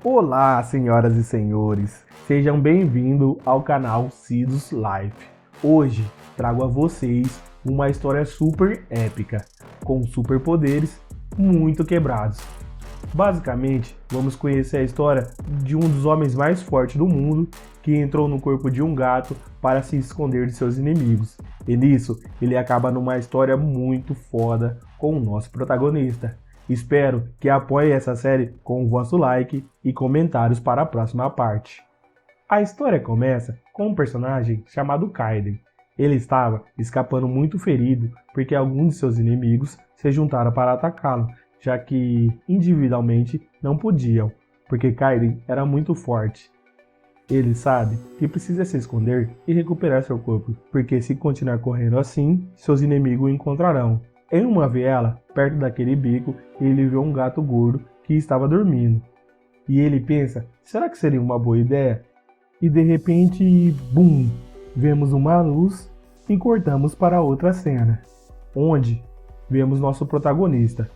Olá, senhoras e senhores, sejam bem-vindos ao canal Cidus Life. Hoje trago a vocês uma história super épica, com superpoderes muito quebrados. Basicamente, vamos conhecer a história de um dos homens mais fortes do mundo que entrou no corpo de um gato para se esconder de seus inimigos. E nisso, ele acaba numa história muito foda com o nosso protagonista. Espero que apoie essa série com o vosso like e comentários para a próxima parte. A história começa com um personagem chamado Kaiden. Ele estava escapando muito ferido porque alguns de seus inimigos se juntaram para atacá-lo, já que individualmente não podiam, porque Kaiden era muito forte. Ele sabe que precisa se esconder e recuperar seu corpo, porque se continuar correndo assim, seus inimigos o encontrarão. Em uma viela, perto daquele bico, ele vê um gato gordo que estava dormindo. E ele pensa, será que seria uma boa ideia? E de repente, bum! Vemos uma luz e cortamos para outra cena, onde vemos nosso protagonista.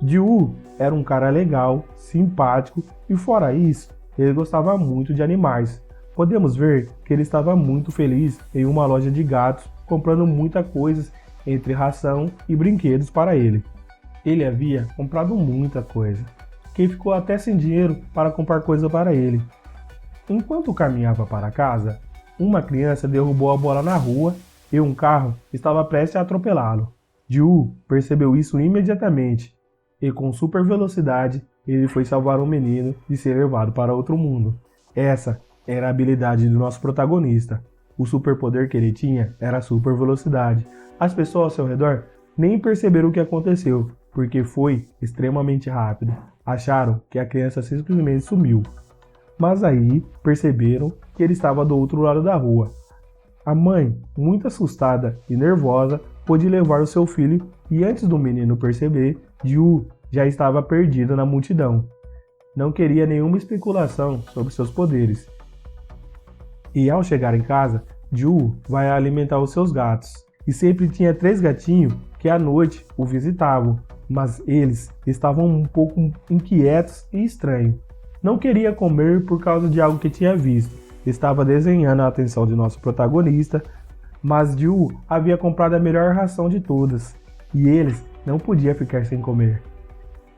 Jiwoo era um cara legal, simpático e fora isso, ele gostava muito de animais. Podemos ver que ele estava muito feliz em uma loja de gatos, comprando muitas coisas entre ração e brinquedos para ele. Ele havia comprado muita coisa, que ficou até sem dinheiro para comprar coisa para ele. Enquanto caminhava para casa, uma criança derrubou a bola na rua e um carro estava prestes a atropelá-lo. Jiwoo percebeu isso imediatamente e com super velocidade ele foi salvar o menino de ser levado para outro mundo. Essa era a habilidade do nosso protagonista. O superpoder que ele tinha era a super velocidade. As pessoas ao seu redor nem perceberam o que aconteceu, porque foi extremamente rápido. Acharam que a criança simplesmente sumiu. Mas aí perceberam que ele estava do outro lado da rua. A mãe, muito assustada e nervosa, pôde levar o seu filho e antes do menino perceber, Jiwoo já estava perdido na multidão. Não queria nenhuma especulação sobre seus poderes. E ao chegar em casa, Jiwoo vai alimentar os seus gatos. E sempre tinha 3 gatinhos que à noite o visitavam, mas eles estavam um pouco inquietos e estranhos. Não queria comer por causa de algo que tinha visto. Estava desenhando a atenção de nosso protagonista, mas Jiwoo havia comprado a melhor ração de todas, e eles não podiam ficar sem comer.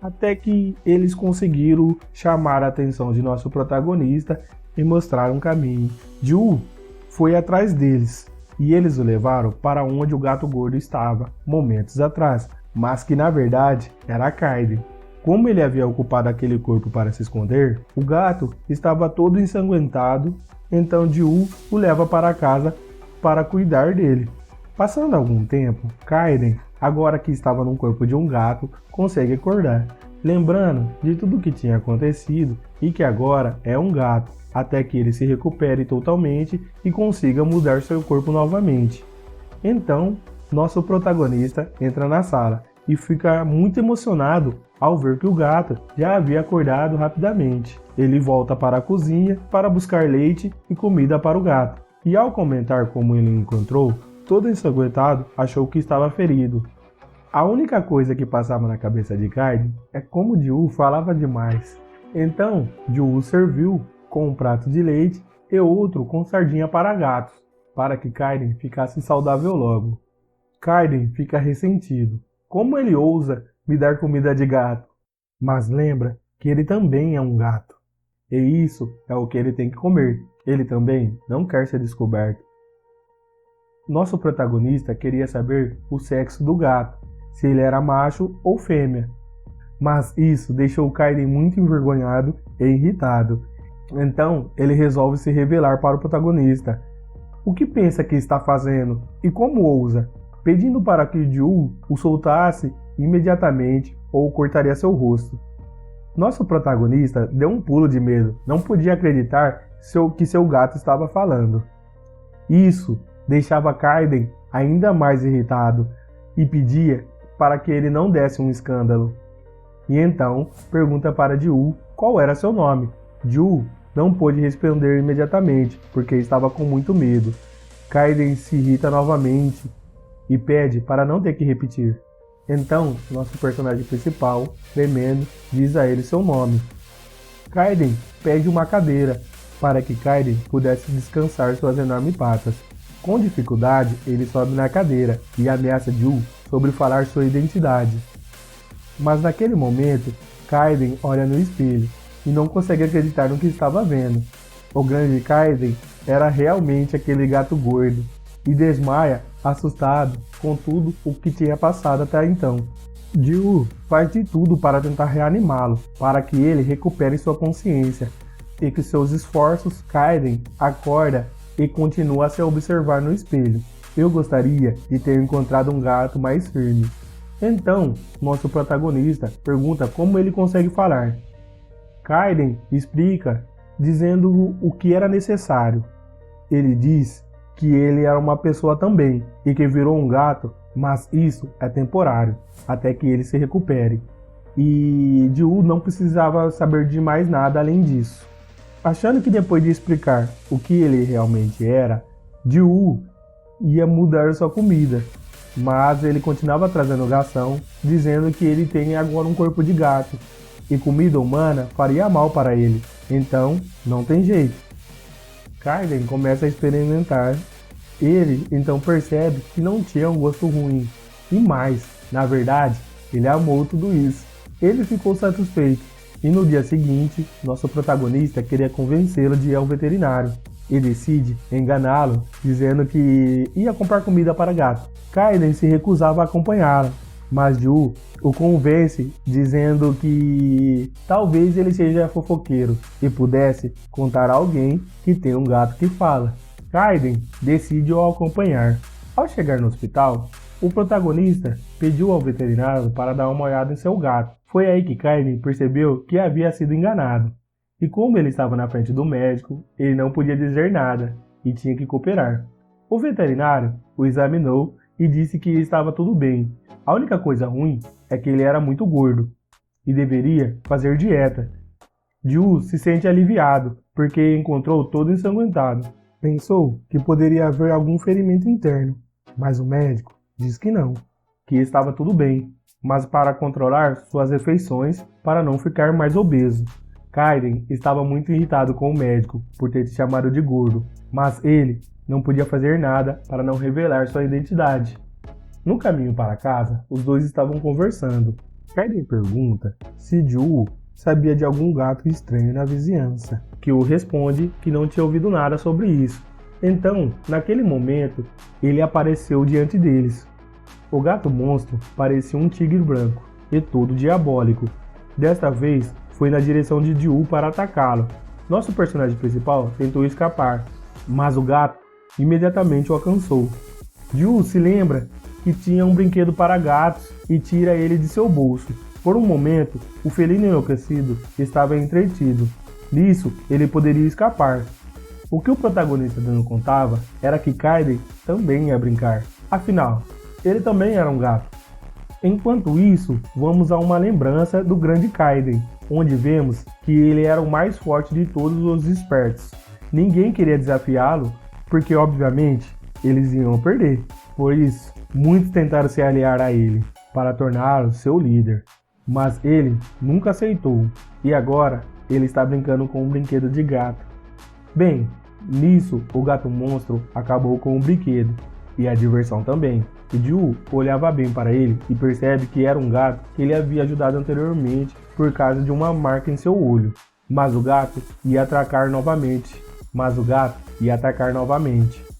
Até que eles conseguiram chamar a atenção de nosso protagonista e mostrar um caminho. Jiwoo foi atrás deles, e eles o levaram para onde o gato gordo estava, momentos atrás, mas que na verdade era Kaiden. Como ele havia ocupado aquele corpo para se esconder, o gato estava todo ensanguentado, então Jiwoo o leva para casa para cuidar dele. Passando algum tempo, Kaiden, agora que estava no corpo de um gato, consegue acordar, lembrando de tudo o que tinha acontecido e que agora é um gato, até que ele se recupere totalmente e consiga mudar seu corpo novamente. Então, nosso protagonista entra na sala e fica muito emocionado ao ver que o gato já havia acordado rapidamente. Ele volta para a cozinha para buscar leite e comida para o gato, e ao comentar como ele o encontrou, todo ensanguentado, achou que estava ferido. A única coisa que passava na cabeça de Kaiden é como Jiwoo falava demais. Então, Jiwoo serviu com um prato de leite e outro com sardinha para gatos, para que Kaiden ficasse saudável logo. Kaiden fica ressentido. Como ele ousa me dar comida de gato? Mas lembra que ele também é um gato. E isso é o que ele tem que comer. Ele também não quer ser descoberto. Nosso protagonista queria saber o sexo do gato, se ele era macho ou fêmea. Mas isso deixou Kaiden muito envergonhado e irritado. Então, ele resolve se revelar para o protagonista. O que pensa que está fazendo e como ousa? Pedindo para que Jiwoo o soltasse imediatamente ou cortaria seu rosto. Nosso protagonista deu um pulo de medo, não podia acreditar que seu gato estava falando. Isso deixava Kaiden ainda mais irritado e pedia para que ele não desse um escândalo. E então pergunta para Jiwoo qual era seu nome. Jiwoo não pôde responder imediatamente, porque estava com muito medo. Kaiden se irrita novamente e pede para não ter que repetir. Então, nosso personagem principal, tremendo, diz a ele seu nome. Kaiden pede uma cadeira para que Kaiden pudesse descansar suas enormes patas. Com dificuldade, ele sobe na cadeira e ameaça Ju sobre falar sua identidade. Mas naquele momento, Kaiden olha no espelho e não consegue acreditar no que estava vendo. O grande Kaiden era realmente aquele gato gordo e desmaia, assustado com tudo o que tinha passado até então. Ju faz de tudo para tentar reanimá-lo, para que ele recupere sua consciência, e que seus esforços, Kaiden acorda e continua a se observar no espelho. Eu gostaria de ter encontrado um gato mais firme. Então, nosso protagonista pergunta como ele consegue falar. Kaiden explica, dizendo o que era necessário. Ele diz que ele era uma pessoa também e que virou um gato, mas isso é temporário, até que ele se recupere. E Ju não precisava saber de mais nada além disso. Achando que depois de explicar o que ele realmente era, Ju ia mudar sua comida, mas ele continuava trazendo ração, dizendo que ele tem agora um corpo de gato e comida humana faria mal para ele, então não tem jeito. Kaiden começa a experimentar. Ele então percebe que não tinha um gosto ruim, e mais, na verdade, ele amou tudo isso. Ele ficou satisfeito, e no dia seguinte, nosso protagonista queria convencê-lo de ir ao veterinário, e decide enganá-lo, dizendo que ia comprar comida para gato. Kaiden se recusava a acompanhá-lo, mas Ju o convence, dizendo que talvez ele seja fofoqueiro e pudesse contar a alguém que tem um gato que fala. Kaiden decide o acompanhar. Ao chegar no hospital, o protagonista pediu ao veterinário para dar uma olhada em seu gato. Foi aí que Kaiden percebeu que havia sido enganado. E como ele estava na frente do médico, ele não podia dizer nada e tinha que cooperar. O veterinário o examinou e disse que estava tudo bem. A única coisa ruim é que ele era muito gordo e deveria fazer dieta. Ju se sente aliviado porque encontrou todo ensanguentado. Pensou que poderia haver algum ferimento interno, mas o médico diz que não, que estava tudo bem, mas para controlar suas refeições para não ficar mais obeso. Kaiden estava muito irritado com o médico por ter se chamado de gordo, mas ele não podia fazer nada para não revelar sua identidade. No caminho para casa, os dois estavam conversando. Kaiden pergunta se Ju sabia de algum gato estranho na vizinhança, que o responde que não tinha ouvido nada sobre isso. Então, naquele momento, ele apareceu diante deles. O gato monstro parecia um tigre branco e todo diabólico. Desta vez, foi na direção de Ju para atacá-lo. Nosso personagem principal tentou escapar, mas o gato imediatamente o alcançou. Ju se lembra que tinha um brinquedo para gatos e tira ele de seu bolso. Por um momento, o felino enlouquecido estava entretido. Nisso, ele poderia escapar. O que o protagonista não contava era que Kaiden também ia brincar. Afinal, ele também era um gato. Enquanto isso, vamos a uma lembrança do grande Kaiden, onde vemos que ele era o mais forte de todos os espertos. Ninguém queria desafiá-lo, porque obviamente eles iam perder. Por isso, muitos tentaram se aliar a ele, para torná-lo seu líder. Mas ele nunca aceitou, e agora ele está brincando com um brinquedo de gato. Bem, nisso o gato monstro acabou com o brinquedo, e a diversão também. E Ju olhava bem para ele e percebe que era um gato que ele havia ajudado anteriormente por causa de uma marca em seu olho. Mas o gato ia atacar novamente.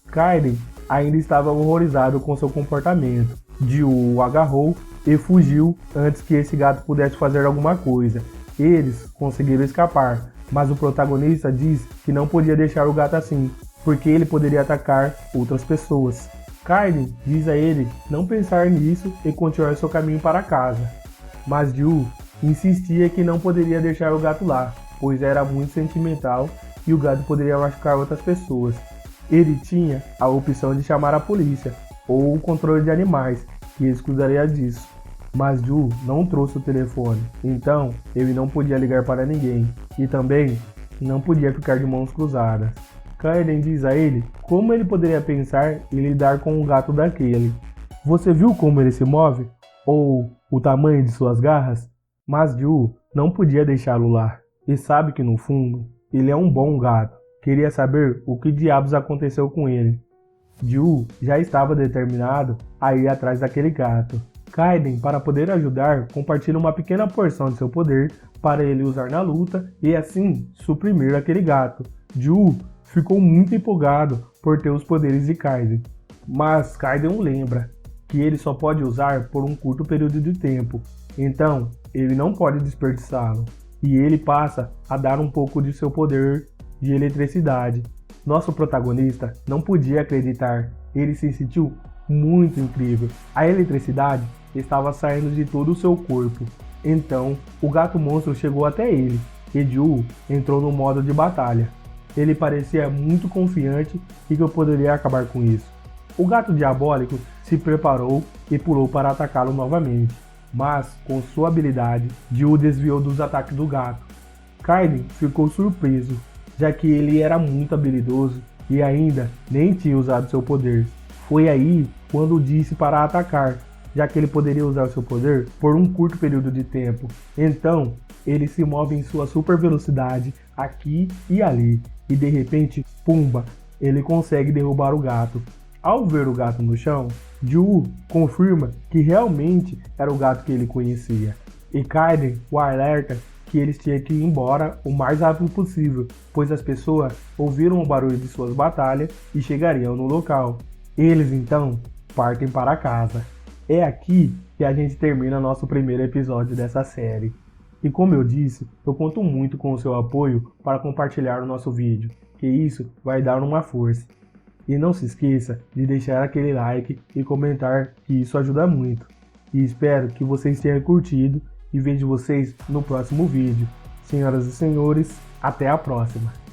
Kaiden ainda estava horrorizado com seu comportamento. Ju o agarrou e fugiu antes que esse gato pudesse fazer alguma coisa. Eles conseguiram escapar, mas o protagonista diz que não podia deixar o gato assim, porque ele poderia atacar outras pessoas. Kaiden diz a ele não pensar nisso e continuar seu caminho para casa, mas Ju insistia que não poderia deixar o gato lá, pois era muito sentimental e o gato poderia machucar outras pessoas. Ele tinha a opção de chamar a polícia ou o controle de animais, que ele cuidaria disso. Mas Ju não trouxe o telefone, então ele não podia ligar para ninguém e também não podia ficar de mãos cruzadas. Kaiden diz a ele como ele poderia pensar em lidar com um gato daquele. Você viu como ele se move? Ou o tamanho de suas garras? Mas Ju não podia deixá-lo lá. e sabe que no fundo ele é um bom gato. Queria saber o que diabos aconteceu com ele. Ju já estava determinado a ir atrás daquele gato. Kaiden, para poder ajudar, compartilha uma pequena porção de seu poder para ele usar na luta e assim suprimir aquele gato. Ju ficou muito empolgado por ter os poderes de Kaiden, mas Kaiden o lembra que ele só pode usar por um curto período de tempo, então ele não pode desperdiçá-lo, e ele passa a dar um pouco de seu poder de eletricidade. Nosso protagonista não podia acreditar, ele se sentiu muito incrível. A eletricidade estava saindo de todo o seu corpo. Então, o gato monstro chegou até ele e Ju entrou no modo de batalha. Ele parecia muito confiante e que eu poderia acabar com isso. O gato diabólico se preparou e pulou para atacá-lo novamente, mas com sua habilidade, Ju desviou dos ataques do gato. Kaiden ficou surpreso, já que ele era muito habilidoso e ainda nem tinha usado seu poder. Foi aí quando disse para atacar, já que ele poderia usar seu poder por um curto período de tempo. Então, ele se move em sua super velocidade aqui e ali, e de repente, pumba, ele consegue derrubar o gato. Ao ver o gato no chão, Ju confirma que realmente era o gato que ele conhecia, e Kaiden o alerta que eles tinham que ir embora o mais rápido possível, pois as pessoas ouviram o barulho de suas batalhas e chegariam no local. Eles então partem para casa. É aqui que a gente termina nosso primeiro episódio dessa série. E como eu disse, eu conto muito com o seu apoio para compartilhar o nosso vídeo, que isso vai dar uma força. E não se esqueça de deixar aquele like e comentar, que isso ajuda muito. E espero que vocês tenham curtido e vejo vocês no próximo vídeo. Senhoras e senhores, até a próxima!